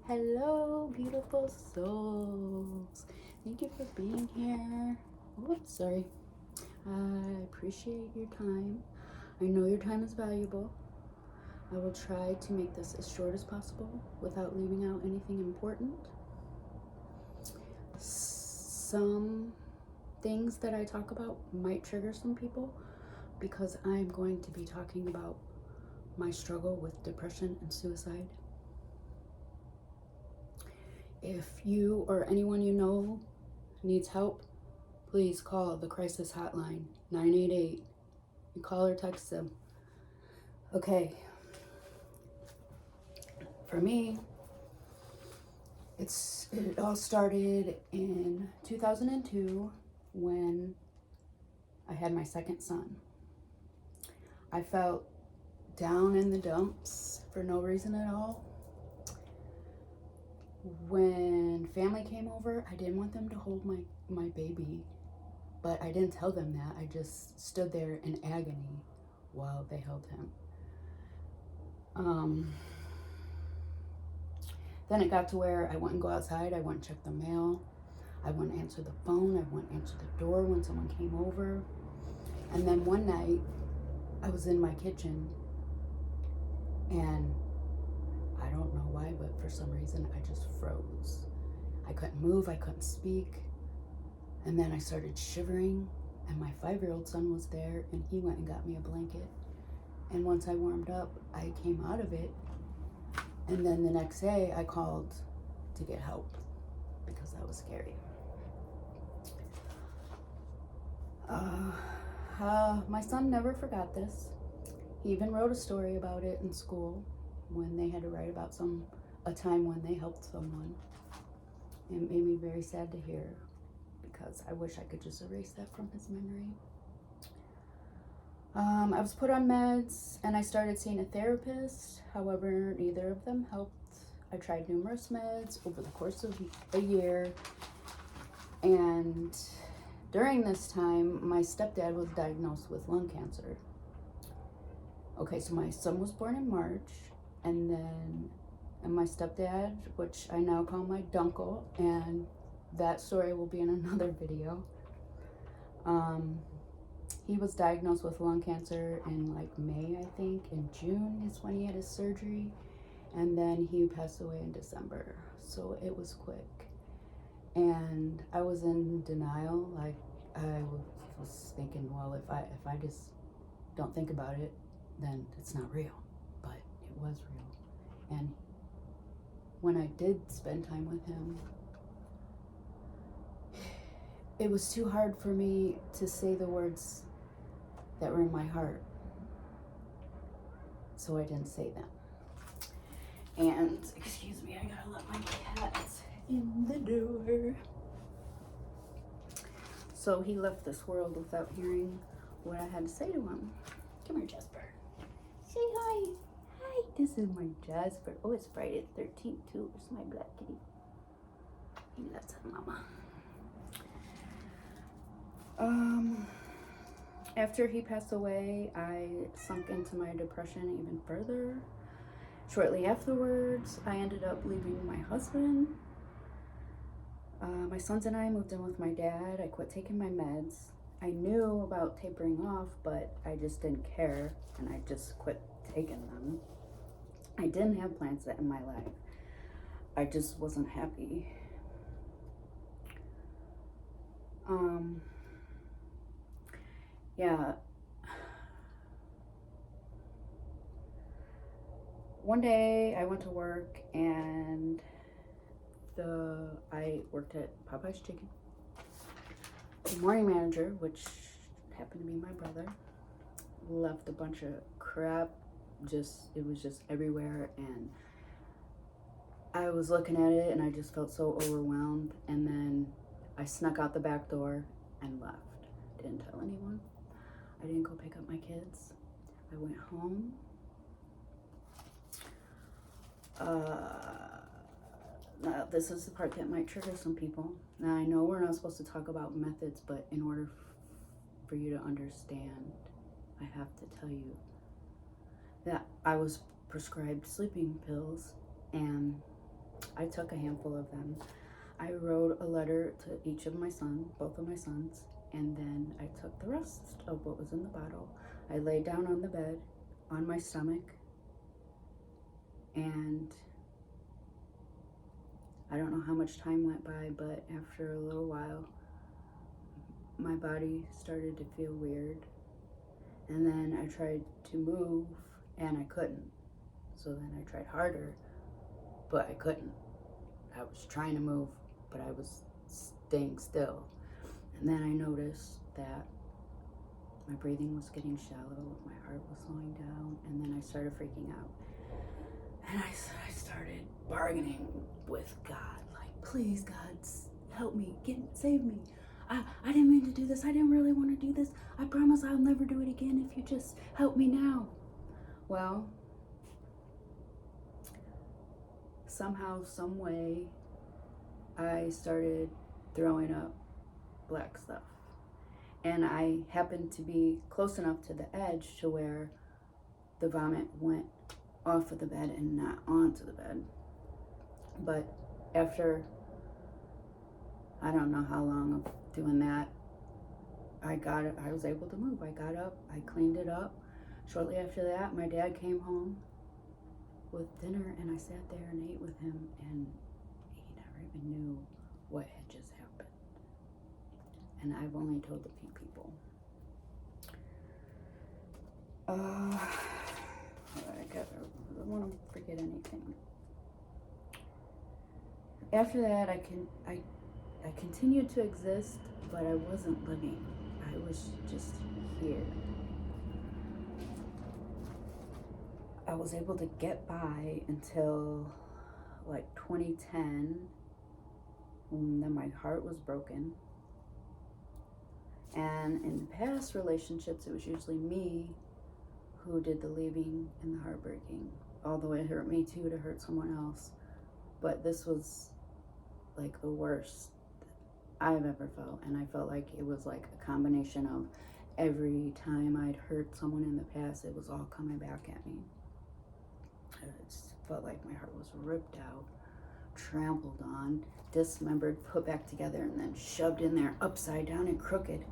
Hello, beautiful souls. Thank you for being here. Oops, sorry. I appreciate your time. I know your time is valuable. I will try to make this as short as possible without leaving out anything important. Some things that I talk about might trigger some people because I'm going to be talking about my struggle with depression and suicide. If you or anyone you know needs help, please call the crisis hotline 988. You call or text them. Okay. For me, it all started in 2002 when I had my second son. I felt down in the dumps for no reason at all. When family came over, I didn't want them to hold my baby, but I didn't tell them that. I just stood there in agony while they held him. Then it got to where I wouldn't go outside, I wouldn't check the mail, I wouldn't answer the phone, I wouldn't answer the door when someone came over. And then one night, I was in my kitchen, and I don't know why, but for some reason, I just froze. I couldn't move, I couldn't speak. And then I started shivering, and my 5-year-old son was there, and he went and got me a blanket. And once I warmed up, I came out of it. And then the next day, I called to get help because that was scary. My son never forgot this. He even wrote a story about it in school when they had to write about a time when they helped someone. It made me very sad to hear because I wish I could just erase that from his memory. I was put on meds and I started seeing a therapist. However, neither of them helped. I tried numerous meds over the course of a year. And during this time, my stepdad was diagnosed with lung cancer. Okay, so my son was born in March, and my stepdad, which I now call my dunkle, and that story will be in another video. He was diagnosed with lung cancer in like May, I think. In June is when he had his surgery, and then he passed away in December. So it was quick, and I was in denial. Like I was thinking, well, if I just don't think about it, then it's not real. But it was real, and when I did spend time with him, it was too hard for me to say the words that were in my heart, so I didn't say them. And excuse me, I gotta let my cat in the door. So he left this world without hearing what I had to say to him. Come here, Jasper. Say hi. Hi, this is my Jasper. Oh, it's Friday the 13th too. It's my black kitty. He loves her mama. After he passed away, I sunk into my depression even further. Shortly afterwards, I ended up leaving my husband. My sons and I moved in with my dad. I quit taking my meds. I knew about tapering off, but I just didn't care, and I just quit taking them. I didn't have plans to end my life. I just wasn't happy. Yeah. One day I went to work and I worked at Popeye's Chicken. The morning manager, which happened to be my brother, left a bunch of crap. It was just everywhere, and I was looking at it and I just felt so overwhelmed, and then I snuck out the back door and left. Didn't tell anyone. I didn't go pick up my kids. I went home. Now this is the part that might trigger some people. Now I know we're not supposed to talk about methods, but in order for you to understand, I have to tell you that I was prescribed sleeping pills, and I took a handful of them. I wrote a letter to each of my sons, both of my sons, and then I took the rest of what was in the bottle. I laid down on the bed, on my stomach, and I don't know how much time went by, but after a little while, my body started to feel weird. And then I tried to move, and I couldn't. So then I tried harder, but I couldn't. I was trying to move, but I was staying still. And then I noticed that my breathing was getting shallow, my heart was slowing down, and then I started freaking out. And I started bargaining with God, like, please, God, help me, save me. I didn't mean to do this. I didn't really want to do this. I promise I'll never do it again if you just help me now. Well, somehow, some way, I started throwing up black stuff. And I happened to be close enough to the edge to where the vomit went off of the bed and not onto the bed. But after, I don't know how long of doing that, I was able to move. I got up, I cleaned it up. Shortly after that, my dad came home with dinner, and I sat there and ate with him, and he never even knew what had just happened. And I've only told a few people. I don't want to forget anything. After that, I continued to exist, but I wasn't living. I was just here. I was able to get by until like 2010, and then my heart was broken. And in the past relationships, it was usually me who did the leaving and the heartbreaking. Although it hurt me too to hurt someone else. But this was like the worst I've ever felt. And I felt like it was like a combination of every time I'd hurt someone in the past, it was all coming back at me. I just felt like my heart was ripped out, trampled on, dismembered, put back together, and then shoved in there upside down and crooked.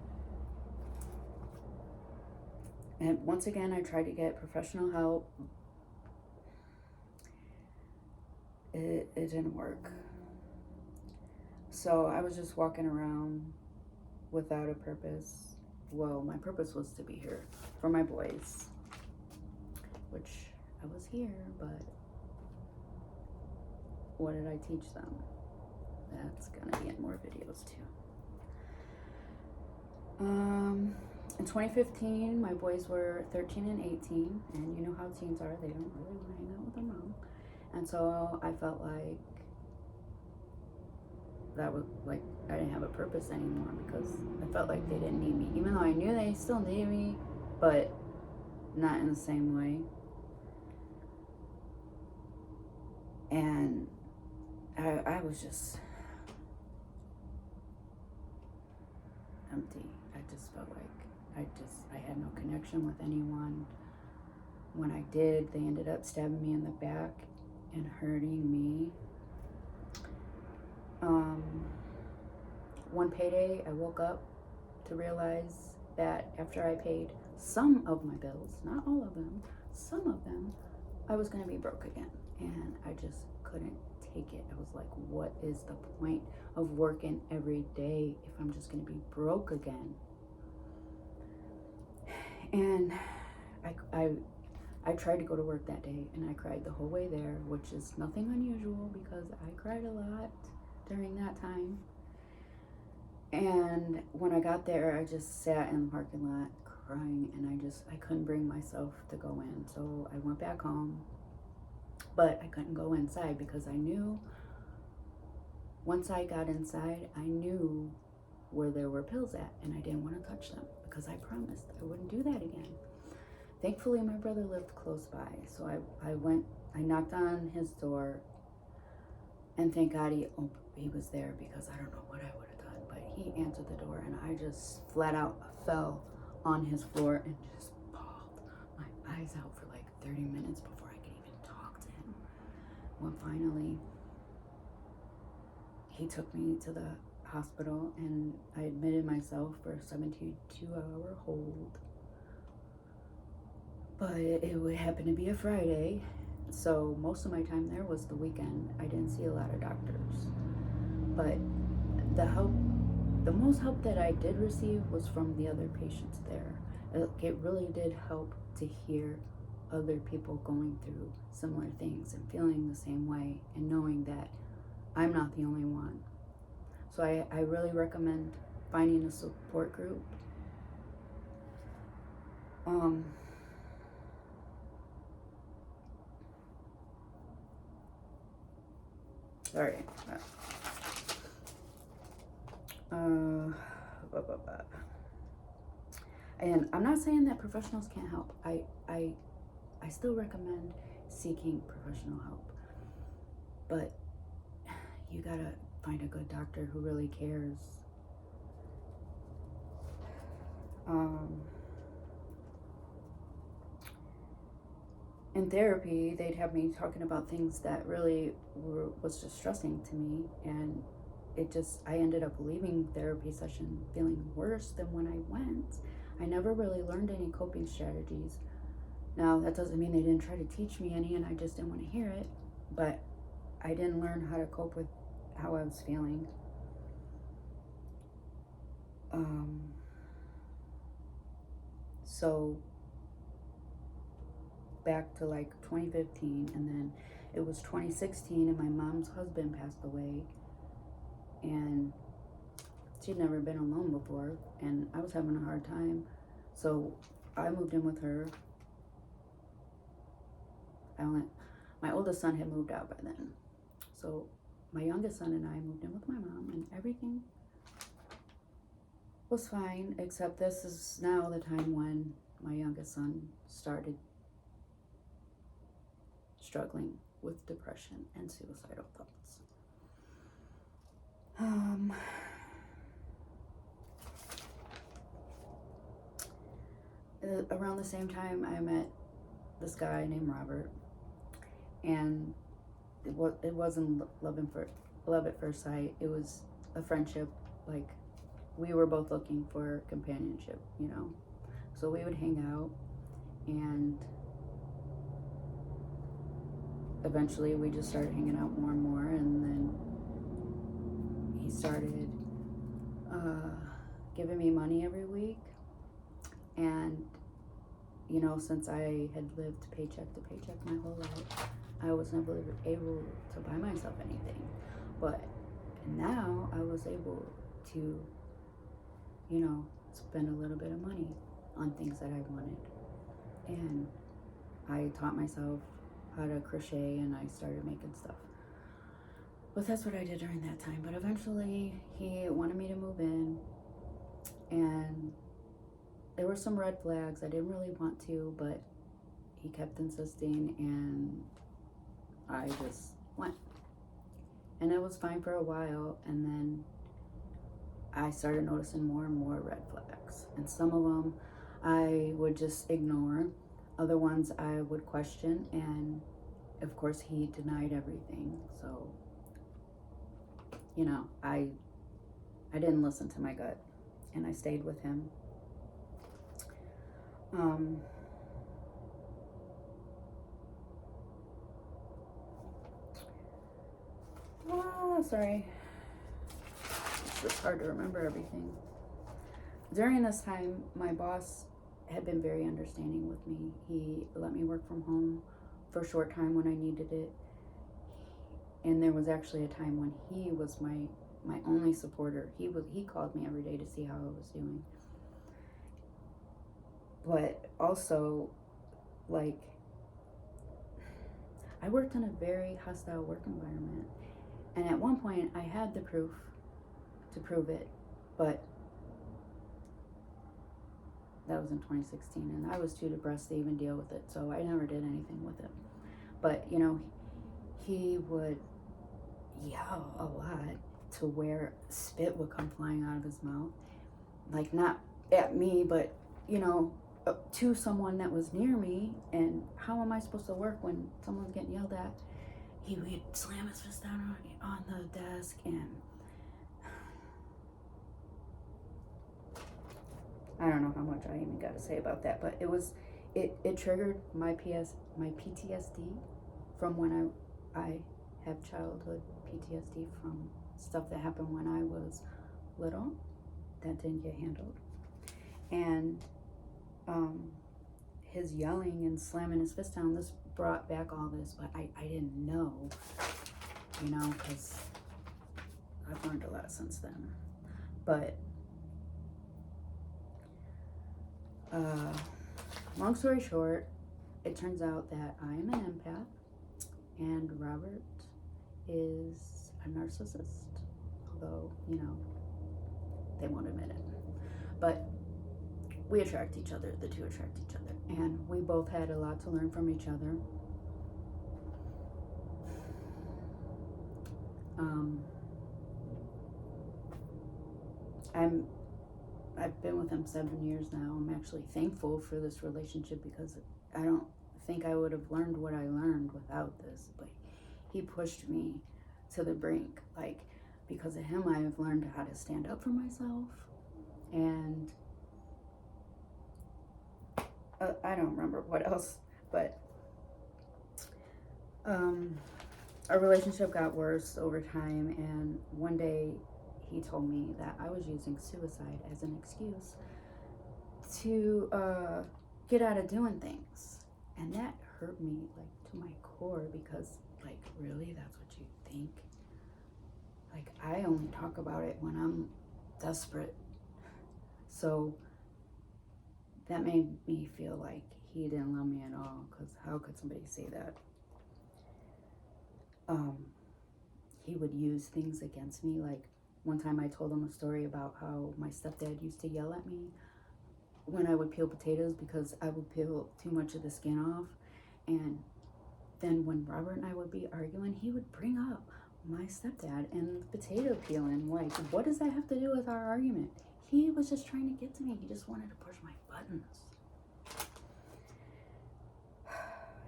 And once again, I tried to get professional help. It didn't work. So I was just walking around without a purpose. Well, my purpose was to be here for my boys, which I was here, but what did I teach them? That's gonna be in more videos too. In 2015, my boys were 13 and 18, and you know how teens are, they don't really want to hang out with their mom. And so I felt like that was like I didn't have a purpose anymore, because I felt like they didn't need me, even though I knew they still needed me, but not in the same way. And I was just empty. I just felt like I had no connection with anyone. When I did, they ended up stabbing me in the back and hurting me. One payday, I woke up to realize that after I paid some of my bills, not all of them, some of them, I was going to be broke again. And I just couldn't take it. I was like, what is the point of working every day if I'm just going to be broke again? And I tried to go to work that day, and I cried the whole way there, which is nothing unusual because I cried a lot during that time. And when I got there, I just sat in the parking lot crying, and I couldn't bring myself to go in. So I went back home, but I couldn't go inside because I knew once I got inside, I knew where there were pills at, and I didn't want to touch them because I promised I wouldn't do that again. Thankfully, my brother lived close by, so I knocked on his door, and thank God he was there, because I don't know what I would have done, but he answered the door, and I just flat out fell on his floor and just bawled my eyes out for like 30 minutes before I could even talk to him. When finally he took me to the hospital and I admitted myself for a 72-hour hold. But it would happen to be a Friday, so most of my time there was the weekend. I didn't see a lot of doctors. But the most help that I did receive was from the other patients there. It really did help to hear other people going through similar things and feeling the same way and knowing that I'm not the only one. So I really recommend finding a support group. Sorry. And I'm not saying that professionals can't help. I still recommend seeking professional help. But you gotta find a good doctor who really cares. In therapy, they'd have me talking about things that really was distressing to me, and I ended up leaving therapy session feeling worse than when I went. I never really learned any coping strategies. Now, that doesn't mean they didn't try to teach me any and I just didn't want to hear it, but I didn't learn how to cope with how I was feeling. So back to like 2015, and then it was 2016 and my mom's husband passed away, and she'd never been alone before and I was having a hard time, so I moved in with her. My oldest son had moved out by then, so my youngest son and I moved in with my mom, and everything was fine, except this is now the time when my youngest son started struggling with depression and suicidal thoughts. Around the same time, I met this guy named Robert, and it wasn't love at first sight. It was a friendship. Like, we were both looking for companionship, you know. So we would hang out, and eventually we just started hanging out more and more, and then he started giving me money every week. And you know, since I had lived paycheck to paycheck my whole life, I was never able to buy myself anything. But now I was able to, you know, spend a little bit of money on things that I wanted. And I taught myself how to crochet, and I started making stuff. But that's what I did during that time. But eventually he wanted me to move in, and there were some red flags. I didn't really want to, but he kept insisting, and I just went. And it was fine for a while, and then I started noticing more and more red flags. And some of them I would just ignore. Other ones I would question, and of course he denied everything. So, you know, I didn't listen to my gut, and I stayed with him. Sorry. It's just hard to remember everything. During this time, my boss had been very understanding with me. He let me work from home for a short time when I needed it. And there was actually a time when he was my only supporter. He called me every day to see how I was doing. But also, like, I worked in a very hostile work environment. And at one point, I had the proof to prove it, but that was in 2016, and I was too depressed to even deal with it, so I never did anything with it. But, you know, he would yell a lot to where spit would come flying out of his mouth. Like, not at me, but, you know, to someone that was near me. And how am I supposed to work when someone's getting yelled at? he would slam his fist down on the desk, and I don't know how much I even got to say about that, but it triggered my PTSD from when I have childhood PTSD from stuff that happened when I was little that didn't get handled. And his yelling and slamming his fist down, this brought back all this, but I didn't know, because I've learned a lot since then. But long story short, it turns out that I'm an empath and Robert is a narcissist, although, they won't admit it. But we attract each other, the two attract each other, and we both had a lot to learn from each other. I've been with him 7 years now. I'm actually thankful for this relationship because I don't think I would have learned what I learned without this, but he pushed me to the brink. Like, because of him, I've learned how to stand up for myself, and I don't remember what else, but our relationship got worse over time, and one day he told me that I was using suicide as an excuse to get out of doing things, and that hurt me, like, to my core, because, like, really, that's what you think? Like, I only talk about it when I'm desperate. So that made me feel like he didn't love me at all, because how could somebody say that? He would use things against me. Like, one time I told him a story about how my stepdad used to yell at me when I would peel potatoes because I would peel too much of the skin off. And then when Robert and I would be arguing, he would bring up my stepdad and potato peeling. Like, what does that have to do with our argument? He was just trying to get to me. He just wanted to push my buttons.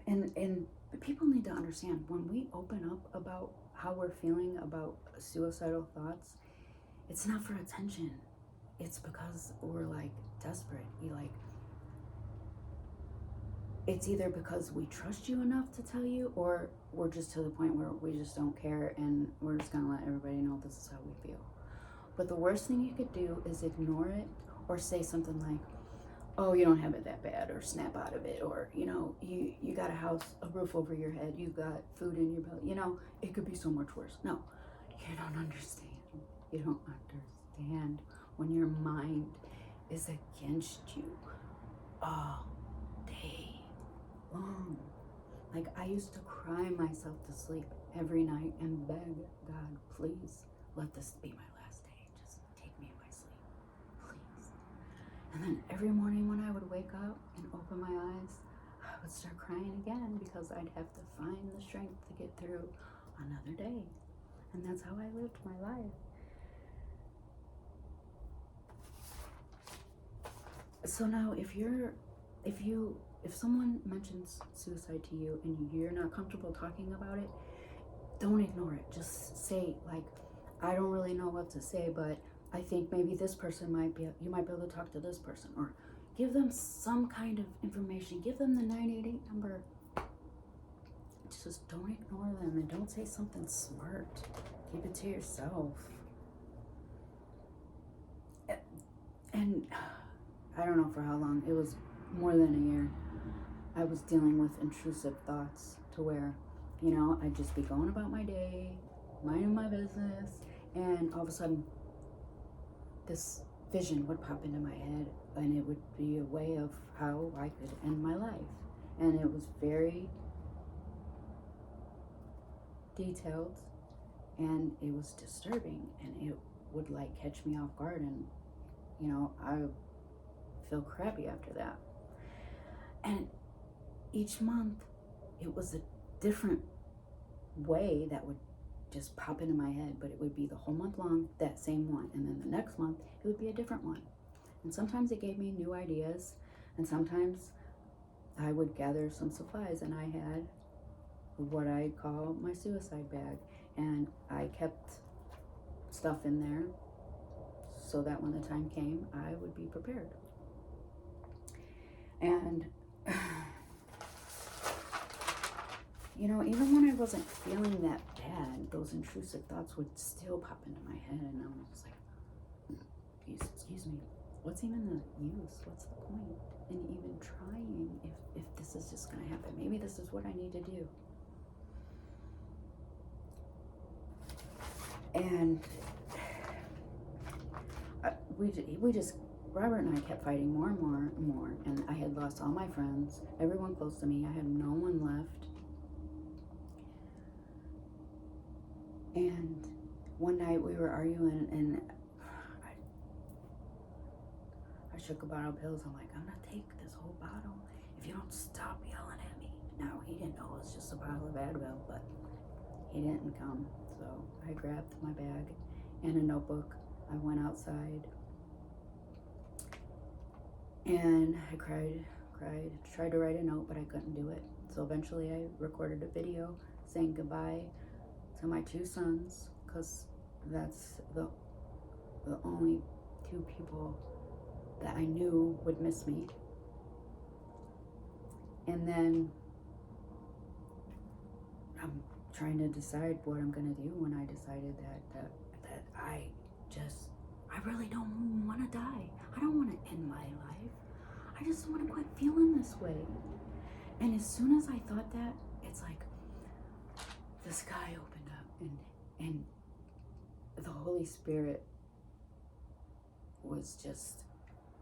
And people need to understand, when we open up about how we're feeling about suicidal thoughts, it's not for attention. It's because we're, like, desperate. It's either because we trust you enough to tell you, or we're just to the point where we just don't care and we're just gonna let everybody know this is how we feel. But the worst thing you could do is ignore it, or say something like, oh, you don't have it that bad, or snap out of it, or, you got a roof over your head, you got food in your belly, it could be so much worse. No, you don't understand. You don't understand when your mind is against you all day long. Like, I used to cry myself to sleep every night and beg God, please let this be my last day. Just take me in my sleep, please. And then every morning when I would wake up and open my eyes, I would start crying again, because I'd have to find the strength to get through another day. And that's how I lived my life. So now, if someone mentions suicide to you and you're not comfortable talking about it, don't ignore it. Just say, like, I don't really know what to say, but I think maybe this person you might be able to talk to this person, or give them some kind of information. Give them the 988 number. Just don't ignore them, and don't say something smart. Keep it to yourself. And I don't know for how long. It was more than a year. I was dealing with intrusive thoughts to where, I'd just be going about my day, minding my business, and all of a sudden, this vision would pop into my head, and it would be a way of how I could end my life. And it was very detailed, and it was disturbing, and it would, like, catch me off guard, and, I would feel crappy after that. And each month, it was a different way that would just pop into my head, but it would be the whole month long, that same one. And then the next month, it would be a different one. And sometimes it gave me new ideas, and sometimes I would gather some supplies, and I had what I call my suicide bag, and I kept stuff in there so that when the time came, I would be prepared. And you know, even when I wasn't feeling that bad, those intrusive thoughts would still pop into my head, and I was like, excuse me, what's even the use? What's the point in even trying if this is just gonna happen? Maybe this is what I need to do. And we just, Robert and I kept fighting more and more and more, and I had lost all my friends, everyone close to me. I had no one left. And one night we were arguing, and I shook a bottle of pills. I'm like, I'm gonna take this whole bottle if you don't stop yelling at me. Now, he didn't know it was just a bottle of Advil, but he didn't come. So I grabbed my bag and a notebook. I went outside and I cried, tried to write a note, but I couldn't do it. So eventually I recorded a video saying goodbye to my 2 sons, because that's the only 2 people that I knew would miss me. And then I'm trying to decide what I'm gonna do when I decided that I really don't want to die. I don't want to end my life. I just want to quit feeling this way. And as soon as I thought that, it's like the sky opened up, and the Holy Spirit was just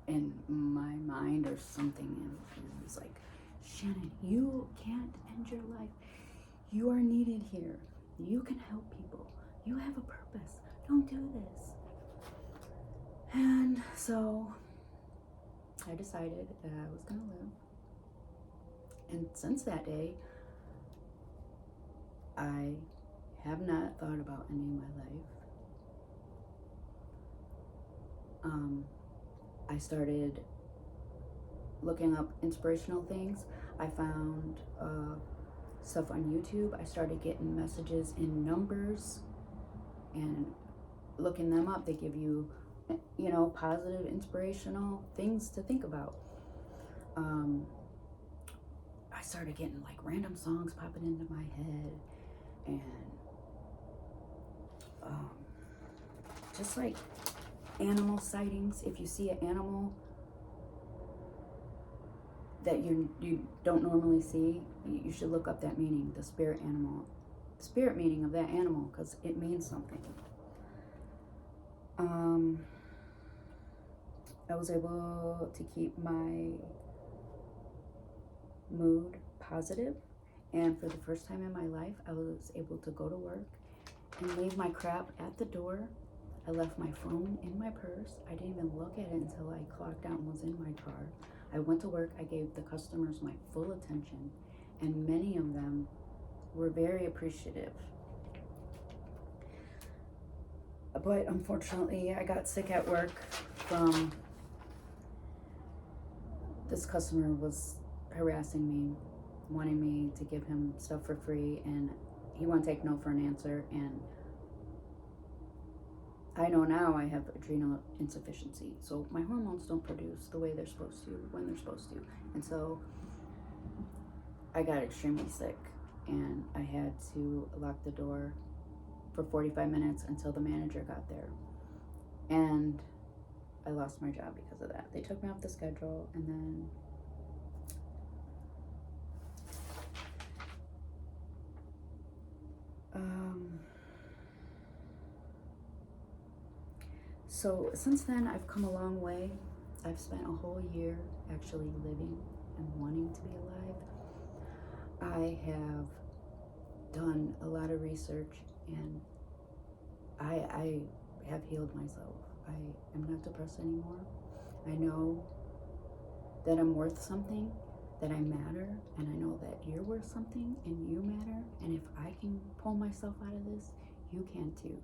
in my mind or something, and it was like, Shannon, you can't end your life. You are needed here. You can help people. You have a purpose. Don't do this. And so I decided that I was going to live. And since that day, I have not thought about ending my life. I started looking up inspirational things. I found stuff on YouTube. I started getting messages in numbers and looking them up. They give you, you know, positive, inspirational things to think about. I started getting like random songs popping into my head, and just like animal sightings. If you see an animal that you don't normally see, you should look up that meaning, the spirit meaning of that animal, because it means something. I was able to keep my mood positive, and for the first time in my life, I was able to go to work and leave my crap at the door. I left my phone in my purse. I didn't even look at it until I clocked out and was in my car. I went to work. I gave the customers my full attention, and many of them were very appreciative. But unfortunately, I got sick at work from this customer was harassing me, wanting me to give him stuff for free, and he wouldn't take no for an answer. And I know now I have adrenal insufficiency, so my hormones don't produce the way they're supposed to when they're supposed to. And so I got extremely sick, and I had to lock the door for 45 minutes until the manager got there. And I lost my job because of that. They took me off the schedule, and then so since then, I've come a long way. I've spent a whole year actually living and wanting to be alive. I have done a lot of research, and I have healed myself. I am not depressed anymore. I know that I'm worth something, that I matter, and I know that you're worth something and you matter. And if I can pull myself out of this, you can too.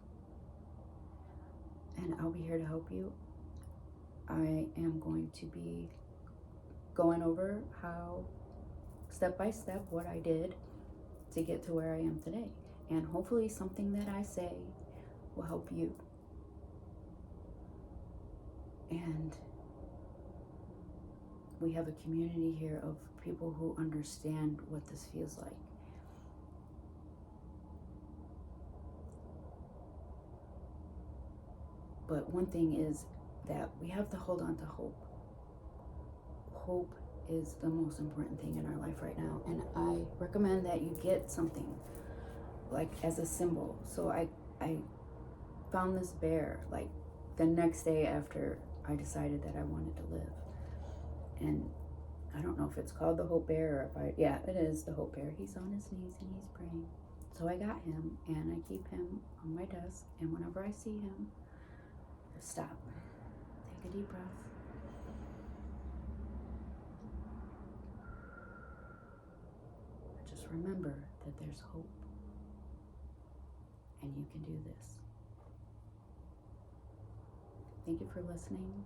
And I'll be here to help you. I am going to be going over how, step by step, what I did to get to where I am today. And hopefully something that I say will help you. And we have a community here of people who understand what this feels like. But one thing is that we have to hold on to hope. Hope is the most important thing in our life right now. And I recommend that you get something like as a symbol. So I found this bear like the next day after I decided that I wanted to live. And I don't know if it's called the Hope Bear or yeah, it is the Hope Bear. He's on his knees and he's praying. So I got him and I keep him on my desk. And whenever I see him, stop. Take a deep breath. Just remember that there's hope. And you can do this. Thank you for listening.